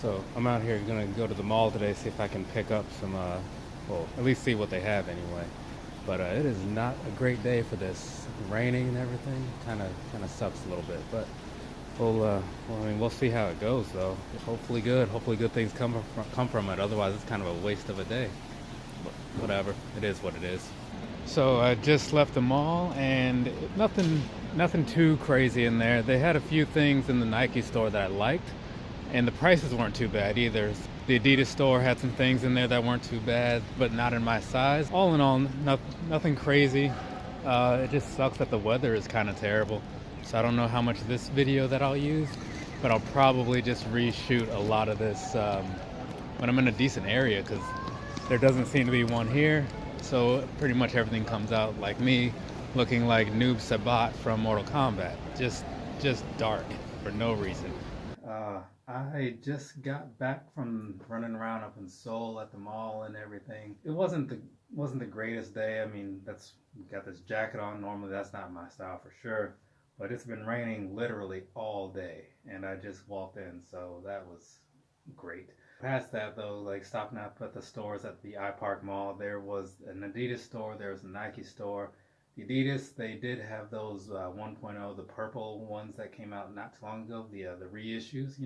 So I'm out here gonna go to the mall today, see if I can pick up some, well, at least see what they have anyway. But it is not a great day for this. Raining and everything kind of sucks a little bit. But I mean, we'll see how it goes though. Hopefully good. Hopefully good things come from it. Otherwise, it's kind of a waste of a day. But whatever. It is what it is. So I just left the mall and nothing too crazy in there. They had a few things in the Nike store that I liked, and the prices weren't too bad either. The Adidas store had some things in there that weren't too bad, but not in my size. All in all, nothing crazy. It just sucks that the weather is kind of terrible. So I don't know how much of this video that I'll use, but I'll probably just reshoot a lot of this when I'm in a decent area, because there doesn't seem to be one here. So pretty much everything comes out like me, looking like Noob Sabat from Mortal Kombat. Just dark for no reason. I just got back from running around up in Seoul at the mall and everything. It wasn't the greatest day. I mean, that's got this jacket on. Normally that's not my style for sure. But it's been raining literally all day, and I just walked in, so that was great. Past that though, like stopping up at the stores at the iPark Mall, there was an Adidas store, there was a Nike store. The Adidas, they did have those 1.0, the purple ones that came out not too long ago, the reissues,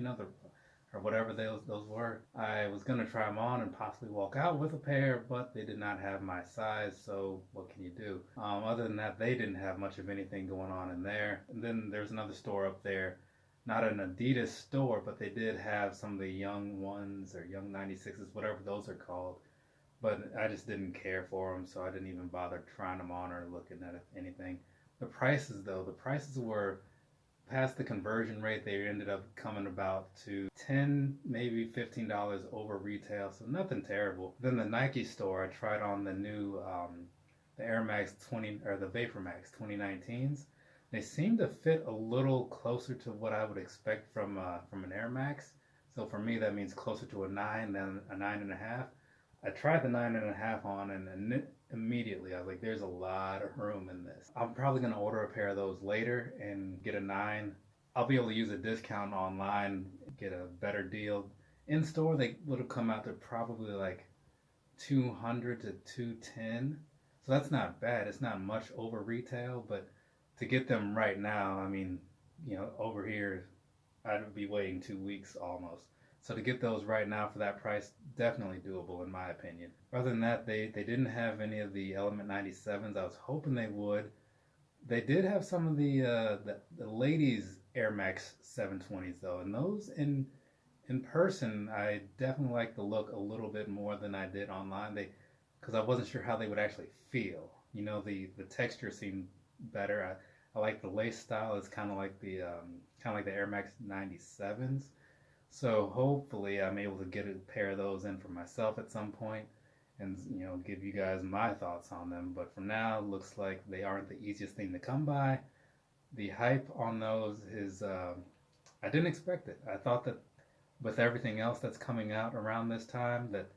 or whatever those were. I was gonna try them on and possibly walk out with a pair, but they did not have my size, so what can you do? Other than that, they didn't have much of anything going on in there. And then there's another store up there, not an Adidas store, but they did have some of the young ones or young 96s, whatever those are called. But I just didn't care for them, so I didn't even bother trying them on or looking at anything. The prices, though, the prices were past the conversion rate. They ended up coming about to maybe $15 over retail, so nothing terrible. Then the Nike store, I tried on the new the Air Max 20 or the VaporMax 2019s. They seem to fit a little closer to what I would expect from an Air Max. So for me, that means closer to a 9 than a 9.5. I tried the 9.5 on, and immediately I was like, there's a lot of room in this. I'm probably going to order a pair of those later and get a 9. I'll be able to use a discount online, get a better deal. In store, they would have come out to probably like 200 to 210. So that's not bad. It's not much over retail, but to get them right now, I mean, over here, I'd be waiting 2 weeks almost. So to get those right now for that price, definitely doable in my opinion. Other than that, they didn't have any of the Element 97s. I was hoping they would. They did have some of the ladies Air Max 720s though, and those in person, I definitely like the look a little bit more than I did online. Because I wasn't sure how they would actually feel. The texture seemed better. I like the lace style. It's kind of like the Air Max 97s. So hopefully I'm able to get a pair of those in for myself at some point, and give you guys my thoughts on them. But for now, it looks like they aren't the easiest thing to come by. The hype on those is I didn't expect it. I thought that with everything else that's coming out around this time, that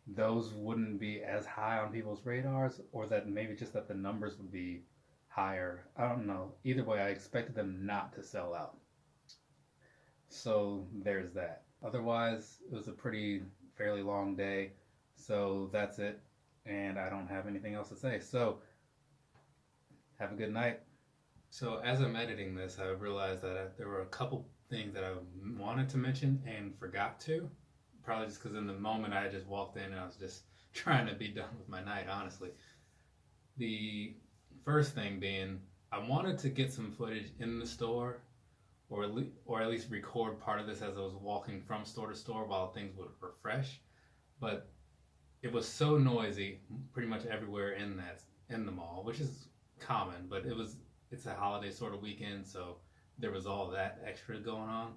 those wouldn't be as high on people's radars, or that maybe just that the numbers would be higher. I don't know. Either way, I expected them not to sell out. So there's that. Otherwise, it was a fairly long day. So that's it. And I don't have anything else to say. So have a good night. So as I'm editing this, I realized that there were a couple things that I wanted to mention and forgot to. Probably just because in the moment I just walked in and I was just trying to be done with my night, honestly. The first thing being, I wanted to get some footage in the store, or at least record part of this as I was walking from store to store while things were fresh. But it was so noisy pretty much everywhere in the mall, which is common, but it's a holiday sort of weekend, so there was all that extra going on.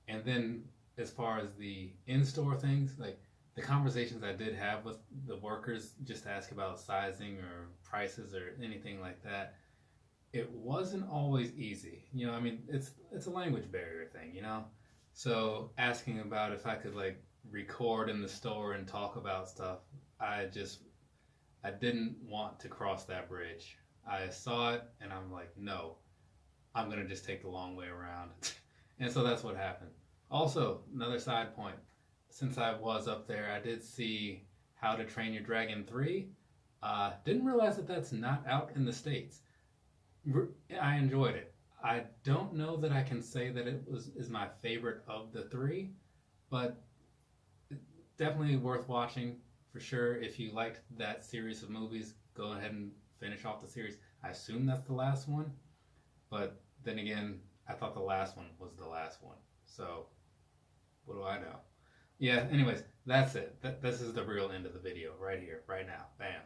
And then as far as the in-store things, like the conversations I did have with the workers just to ask about sizing or prices or anything like that, it wasn't always easy. I mean, it's a language barrier thing, So asking about if I could like record in the store and talk about stuff, I didn't want to cross that bridge. I saw it and I'm like, no, I'm gonna just take the long way around. And so that's what happened. Also, another side point. Since I was up there, I did see How to Train Your Dragon 3. Didn't realize that that's not out in the States. I enjoyed it. I don't know that I can say that it was is my favorite of the three, but definitely worth watching for sure. If you liked that series of movies, go ahead and finish off the series. I assume that's the last one, but then again, I thought the last one was the last one. So, what do I know? Yeah, anyways, that's it. This is the real end of the video right here, right now. Bam.